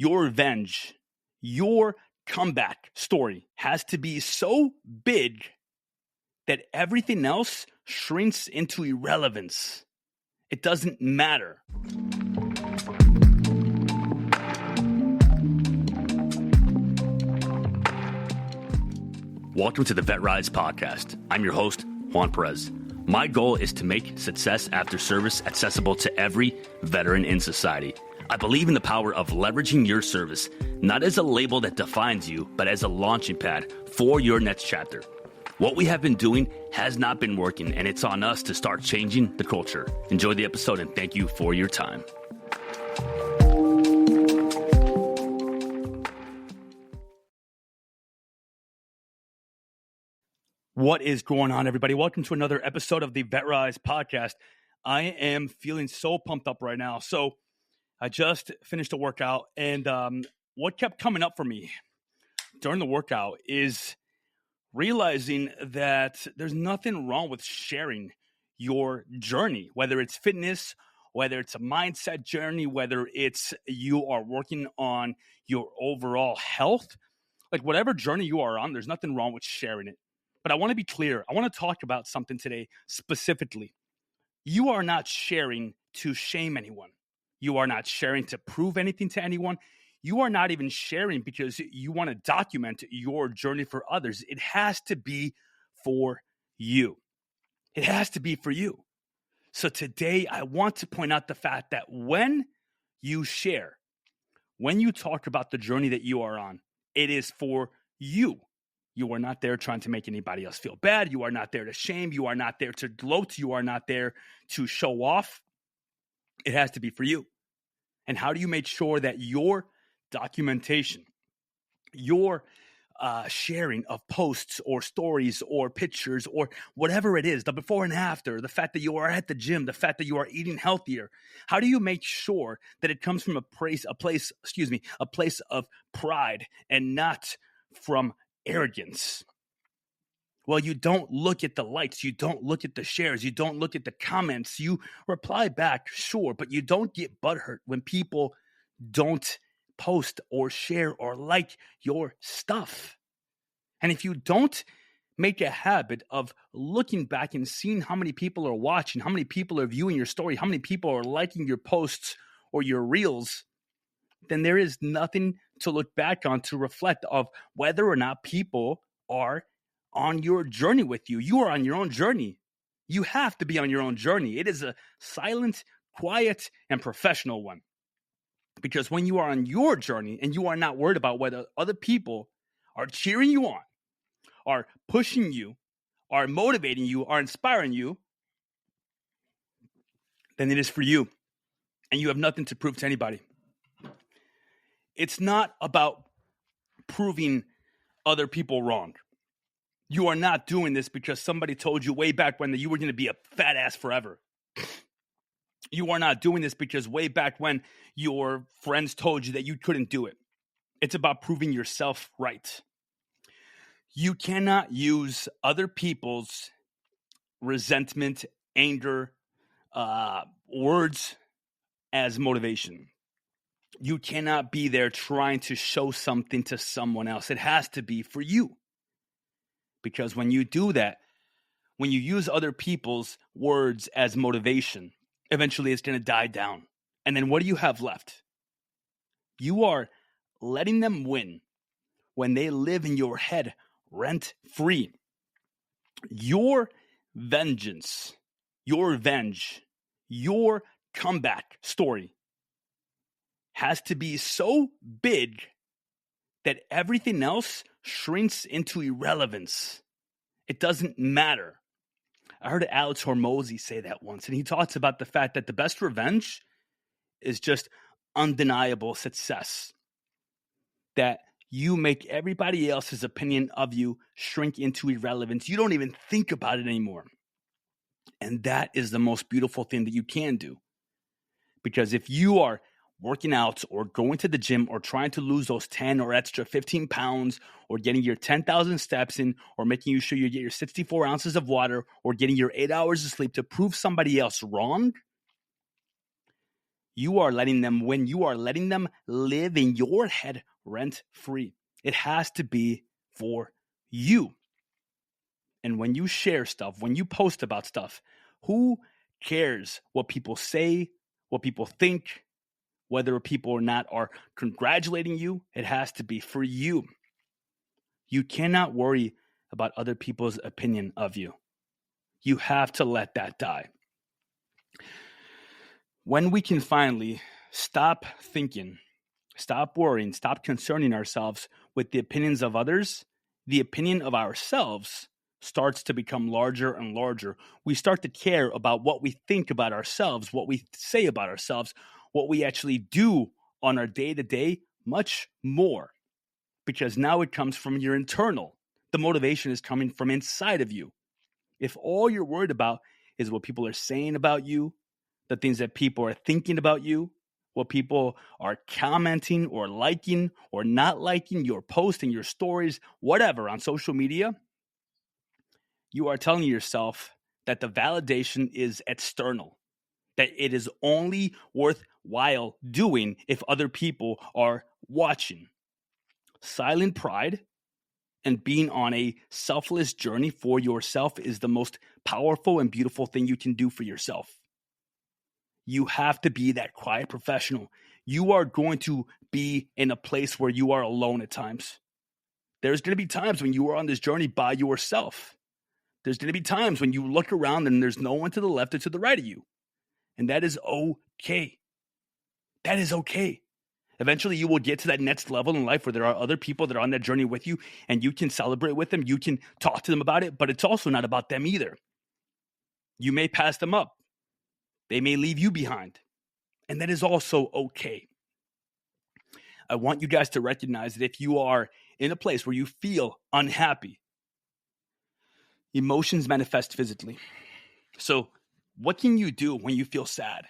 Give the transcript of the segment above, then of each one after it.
your revenge, your comeback story has to be so big that everything else shrinks into irrelevance. It doesn't matter. Welcome to the VetRise Podcast. I'm your host, Juan Perez. My goal is to make success after service accessible to every veteran in society. I believe in the power of leveraging your service, not as a label that defines you, but as a launching pad for your next chapter. What we have been doing has not been working, and it's on us to start changing the culture. Enjoy the episode, and thank you for your time. What is going on, everybody? Welcome to another episode of the VetRise Podcast. I am feeling so pumped up right now. So I just finished a workout, and what kept coming up for me during the workout is realizing that there's nothing wrong with sharing your journey, whether it's fitness, whether it's a mindset journey, whether it's you are working on your overall health, like whatever journey you are on, there's nothing wrong with sharing it. But I want to be clear. I want to talk about something today specifically. You are not sharing to shame anyone. You are not sharing to prove anything to anyone. You are not even sharing because you want to document your journey for others. It has to be for you. It has to be for you. So today I want to point out the fact that when you share, when you talk about the journey that you are on, it is for you. You are not there trying to make anybody else feel bad. You are not there to shame. You are not there to gloat. You are not there to show off. It has to be for you. And how do you make sure that your documentation, your sharing of posts or stories or pictures or whatever it is, the before and after, the fact that you are at the gym, the fact that you are eating healthier, how do you make sure that it comes from a place of pride and not from arrogance? Well, you don't look at the likes, you don't look at the shares, you don't look at the comments, you reply back, sure, but you don't get butthurt when people don't post or share or like your stuff. And if you don't make a habit of looking back and seeing how many people are watching, how many people are viewing your story, how many people are liking your posts or your reels, then there is nothing to look back on to reflect of whether or not people are on your journey with you. You are on your own journey. You have to be on your own journey. It is a silent, quiet, and professional one. Because when you are on your journey and you are not worried about whether other people are cheering you on, are pushing you, are motivating you, are inspiring you, then it is for you. And you have nothing to prove to anybody. It's not about proving other people wrong. You are not doing this because somebody told you way back when that you were going to be a fat ass forever. You are not doing this because way back when your friends told you that you couldn't do it. It's about proving yourself right. You cannot use other people's resentment, anger, words as motivation. You cannot be there trying to show something to someone else. It has to be for you. Because when you do that, when you use other people's words as motivation, eventually it's going to die down. And then what do you have left? You are letting them win when they live in your head rent-free. Your vengeance, your revenge, your comeback story has to be so big that everything else shrinks into irrelevance. It doesn't matter. I heard Alex Hormozy say that once, and he talks about the fact that the best revenge is just undeniable success. That you make everybody else's opinion of you shrink into irrelevance. You don't even think about it anymore. And that is the most beautiful thing that you can do. Because if you are working out or going to the gym or trying to lose those 10 or extra 15 pounds or getting your 10,000 steps in or making sure you get your 64 ounces of water or getting your 8 hours of sleep to prove somebody else wrong, You are letting them win. You are letting them live in your head rent-free. It has to be for you. And when you share stuff, when you post about stuff, who cares what people say, what people think, whether people or not are congratulating you? It has to be for you. You cannot worry about other people's opinion of you. You have to let that die. When we can finally stop thinking, stop worrying, stop concerning ourselves with the opinions of others, the opinion of ourselves starts to become larger and larger. We start to care about what we think about ourselves, what we say about ourselves, what we actually do on our day-to-day much more. Because now it comes from your internal. The motivation is coming from inside of you. If all you're worried about is what people are saying about you, the things that people are thinking about you, what people are commenting or liking or not liking, your posting, your stories, whatever on social media, you are telling yourself that the validation is external, that it is only worthwhile doing if other people are watching. Silent pride and being on a selfless journey for yourself is the most powerful and beautiful thing you can do for yourself. You have to be that quiet professional. You are going to be in a place where you are alone at times. There's going to be times when you are on this journey by yourself. There's going to be times when you look around and there's no one to the left or to the right of you. And that is okay. That is okay. Eventually, you will get to that next level in life where there are other people that are on that journey with you and you can celebrate with them. You can talk to them about it, but it's also not about them either. You may pass them up. They may leave you behind. And that is also okay. I want you guys to recognize that if you are in a place where you feel unhappy, emotions manifest physically. So what can you do when you feel sad?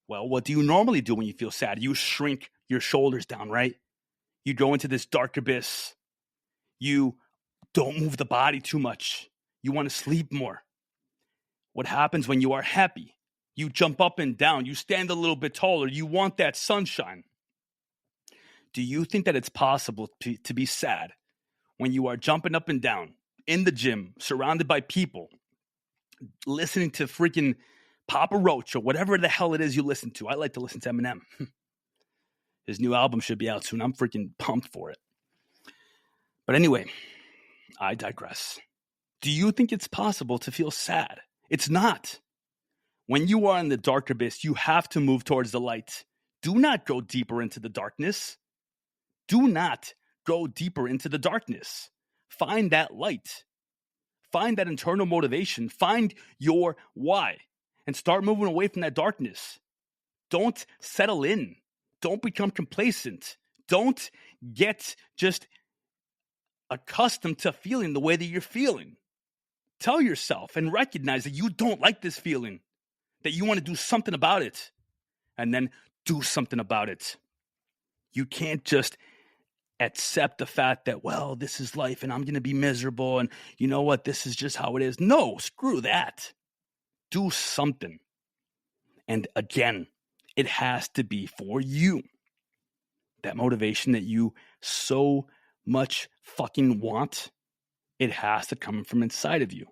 Well, what do you normally do when you feel sad? You shrink your shoulders down, right? You go into this dark abyss. You don't move the body too much. You want to sleep more. What happens when you are happy? You jump up and down. You stand a little bit taller. You want that sunshine. Do you think that it's possible to be sad when you are jumping up and down in the gym, surrounded by people, listening to freaking Papa Roach or whatever the hell it is you listen to? I like to listen to Eminem. His new album should be out soon. I'm freaking pumped for it. But anyway, I digress. Do you think it's possible to feel sad? It's not. When you are in the dark abyss, you have to move towards the light. Do not go deeper into the darkness. Do not go deeper into the darkness. Find that light. Find that internal motivation. Find your why. And start moving away from that darkness. Don't settle in. Don't become complacent. Don't get just accustomed to feeling the way that you're feeling. Tell yourself and recognize that you don't like this feeling, that you want to do something about it, and then do something about it. You can't just accept the fact that, well, this is life and I'm going to be miserable and you know what, this is just how it is. No, screw that. Do something. And again, it has to be for you. That motivation that you so much fucking want, it has to come from inside of you.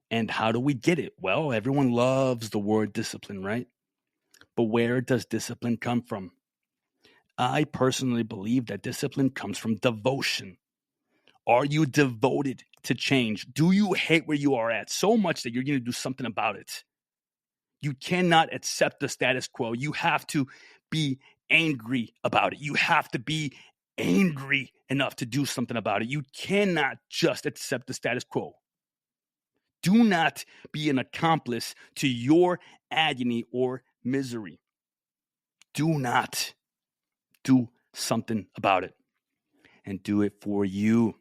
And how do we get it? Well, everyone loves the word discipline, right? But where does discipline come from? I personally believe that discipline comes from devotion. Are you devoted to change? Do you hate where you are at so much that you're going to do something about it? You cannot accept the status quo. You have to be angry about it. You have to be angry enough to do something about it. You cannot just accept the status quo. Do not be an accomplice to your agony or misery. Do not. Do something about it. And do it for you.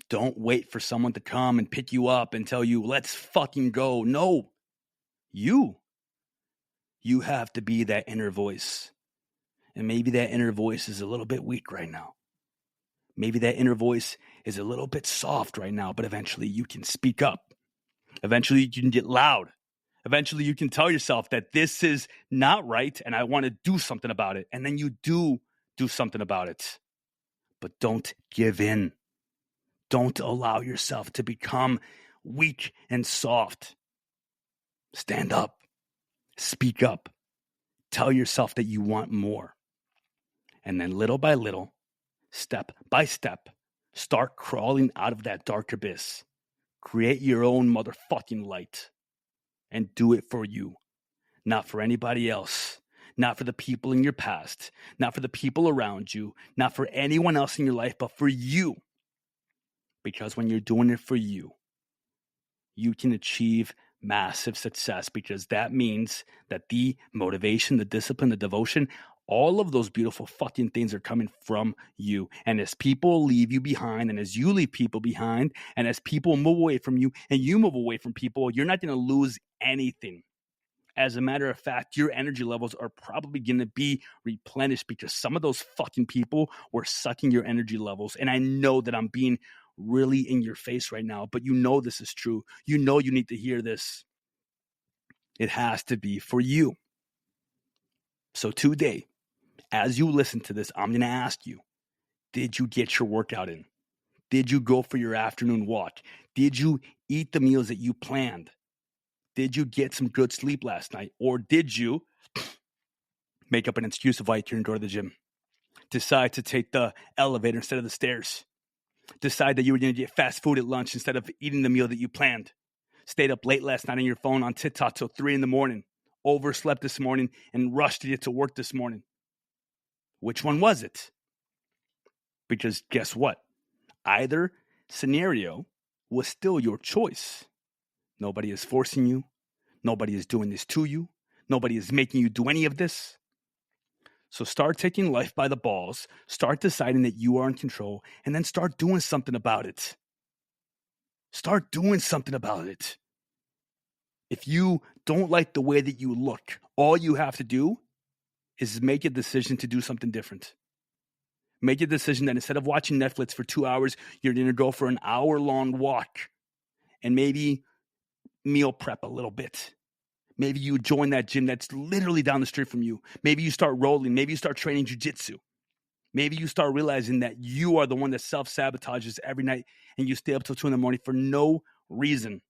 Don't wait for someone to come and pick you up and tell you, let's fucking go. No. You have to be that inner voice. And maybe that inner voice is a little bit weak right now. Maybe that inner voice is a little bit soft right now, but eventually you can speak up. Eventually you can get loud. Eventually, you can tell yourself that this is not right and I want to do something about it. And then you do something about it. But don't give in. Don't allow yourself to become weak and soft. Stand up. Speak up. Tell yourself that you want more. And then little by little, step by step, start crawling out of that dark abyss. Create your own motherfucking light. And do it for you. Not for anybody else. Not for the people in your past. Not for the people around you. Not for anyone else in your life, but for you. Because when you're doing it for you, you can achieve massive success, because that means that the motivation, the discipline, the devotion, all of those beautiful fucking things are coming from you. And as people leave you behind, and as you leave people behind, and as people move away from you and you move away from people, you're not going to lose anything. As a matter of fact, your energy levels are probably going to be replenished, because some of those fucking people were sucking your energy levels. And I know that I'm being really in your face right now, but you know this is true. You know you need to hear this. It has to be for you. So today, as you listen to this, I'm going to ask you, did you get your workout in? Did you go for your afternoon walk? Did you eat the meals that you planned? Did you get some good sleep last night? Or did you make up an excuse of why you couldn't go to the gym? Decide to take the elevator instead of the stairs? Decide that you were going to get fast food at lunch instead of eating the meal that you planned? Stayed up late last night on your phone on TikTok till 3 a.m. Overslept this morning and rushed to get to work this morning? Which one was it? Because guess what? Either scenario was still your choice. Nobody is forcing you. Nobody is doing this to you. Nobody is making you do any of this. So start taking life by the balls. Start deciding that you are in control, and then start doing something about it. Start doing something about it. If you don't like the way that you look, all you have to do is make a decision to do something different. Make a decision that instead of watching Netflix for 2 hours, you're going to go for an hour-long walk and maybe meal prep a little bit. Maybe you join that gym that's literally down the street from you. Maybe you start rolling. Maybe you start training jiu-jitsu. Maybe you start realizing that you are the one that self-sabotages every night and you stay up till 2 a.m. for no reason.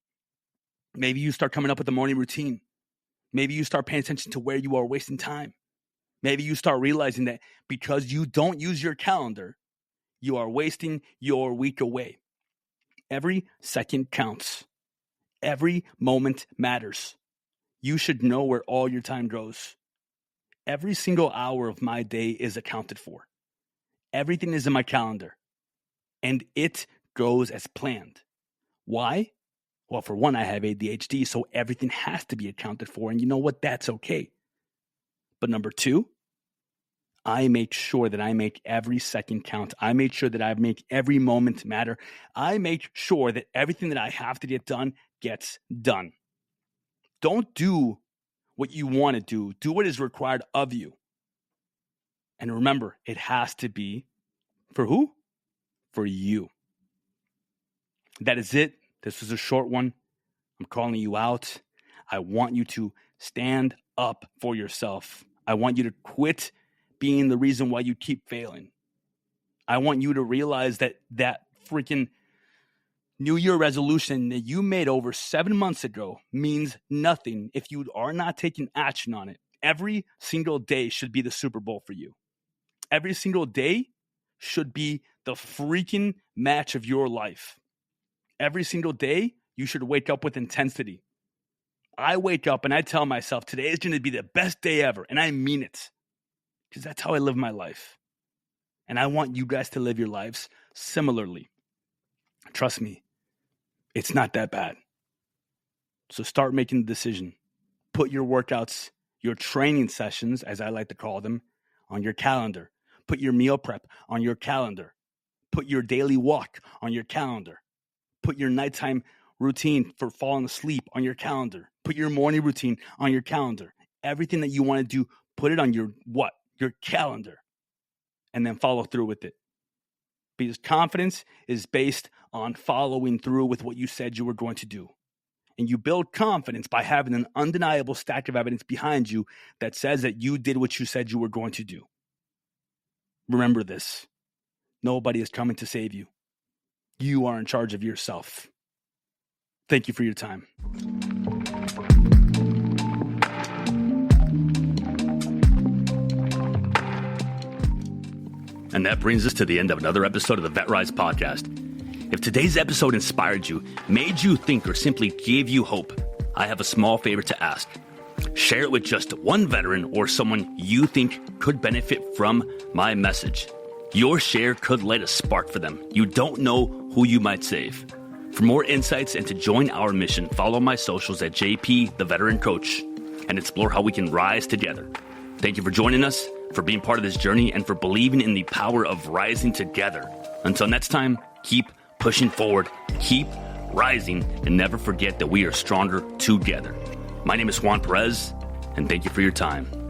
Maybe you start coming up with a morning routine. Maybe you start paying attention to where you are wasting time. Maybe you start realizing that because you don't use your calendar, you are wasting your week away. Every second counts. Every moment matters. You should know where all your time goes. Every single hour of my day is accounted for. Everything is in my calendar. And it goes as planned. Why? Well, for one, I have ADHD, so everything has to be accounted for. And you know what? That's okay. But number two, I make sure that I make every second count. I make sure that I make every moment matter. I make sure that everything that I have to get done gets done. Don't do what you want to do. Do what is required of you. And remember, it has to be for who? For you. That is it. This was a short one. I'm calling you out. I want you to stand up for yourself. I want you to quit being the reason why you keep failing. I want you to realize that freaking New Year resolution that you made over 7 months ago means nothing if you are not taking action on it. Every single day should be the Super Bowl for you. Every single day should be the freaking match of your life. Every single day, you should wake up with intensity. I wake up and I tell myself today is going to be the best day ever. And I mean it, because that's how I live my life. And I want you guys to live your lives similarly. Trust me, it's not that bad. So start making the decision. Put your workouts, your training sessions, as I like to call them, on your calendar. Put your meal prep on your calendar. Put your daily walk on your calendar. Put your nighttime routine for falling asleep on your calendar. Put your morning routine on your calendar. Everything that you want to do, put it on your what? Your calendar. And then follow through with it. Because confidence is based on following through with what you said you were going to do. And you build confidence by having an undeniable stack of evidence behind you that says that you did what you said you were going to do. Remember this. Nobody is coming to save you. You are in charge of yourself. Thank you for your time. And that brings us to the end of another episode of the VetRise Podcast. If today's episode inspired you, made you think, or simply gave you hope, I have a small favor to ask. Share it with just one veteran or someone you think could benefit from my message. Your share could light a spark for them. You don't know who you might save. For more insights and to join our mission, follow my socials at JP the Veteran Coach and explore how we can rise together. Thank you for joining us, for being part of this journey, and for believing in the power of rising together. Until next time, keep pushing forward, keep rising, and never forget that we are stronger together. My name is Juan Perez, and thank you for your time.